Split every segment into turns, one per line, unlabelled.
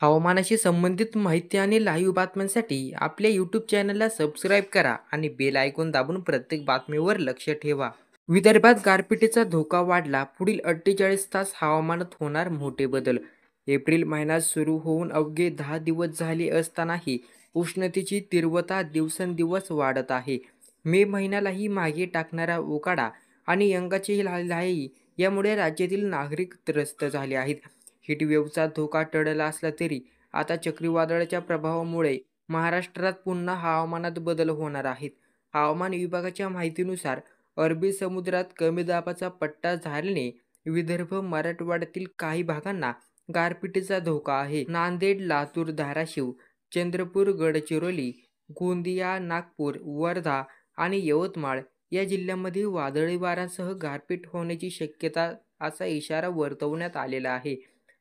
हवामानाशी संबंधित माहिती आणि लाईव्ह बातम्यांसाठी आपल्या यूट्यूब चॅनलला सबस्क्राईब करा आणि बेल आयकॉन दाबून प्रत्येक बातमीवर लक्ष ठेवा. विदर्भात गारपिटीचा धोका वाढला. पुढील 48 तास हवामानात होणार मोठे बदल. एप्रिल महिन्यात सुरू होऊन अवघे 10 दिवस झाले असतानाही उष्णतेची तीव्रता दिवसेंदिवस वाढत आहे. मे महिन्यालाही मागे टाकणारा उकाडा आणि यंगाची लाही यामुळे राज्यातील नागरिक त्रस्त झाले आहेत. हीटवेव्हचा धोका टळला असला तरी आता चक्रीवादळाच्या प्रभावामुळे महाराष्ट्रात पुन्हा हवामानात बदल होणार आहेत. हवामान विभागाच्या माहितीनुसार अरबी समुद्रात कमी दाबाचा पट्टा झाल्याने विदर्भ, मराठवाड्यातील काही भागांना गारपिटीचा धोका आहे. नांदेड, लातूर, धाराशिव, चंद्रपूर, गडचिरोली, गोंदिया, नागपूर, वर्धा आणि यवतमाळ या जिल्ह्यांमध्ये वादळी वाऱ्यासह गारपीट होण्याची शक्यता असा इशारा वर्तवण्यात आलेला आहे.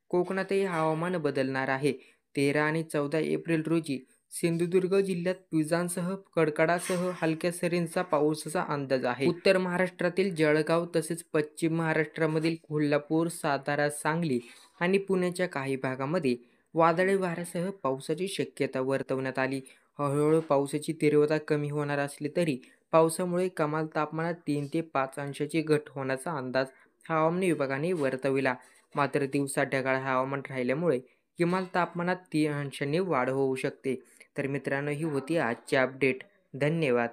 कोकणातही हवामान बदलणार आहे. 13 आणि 14 एप्रिल रोजी सिंधुदुर्ग जिल्ह्यात विजांसह कडकडासह हलक्या सरींचा पावसाचा अंदाज आहे. उत्तर महाराष्ट्रातील जळगाव तसेच पश्चिम महाराष्ट्रामधील कोल्हापूर, सातारा, सांगली आणि पुण्याच्या काही भागामध्ये वादळी वाऱ्यासह पावसाची शक्यता वर्तवण्यात आली. हळूहळू पावसाची तीव्रता कमी होणार असली तरी पावसामुळे कमाल तापमानात 3 ते 5 अंशाची घट होण्याचा अंदाज हवामान विभागाने वर्तविला. मात्र दिवसा ढगाळ हवामान राहिल्यामुळे किमान तापमानात 3 अंशांनी वाढ होऊ शकते. तर मित्रांनो, ही होती आजची अपडेट. धन्यवाद.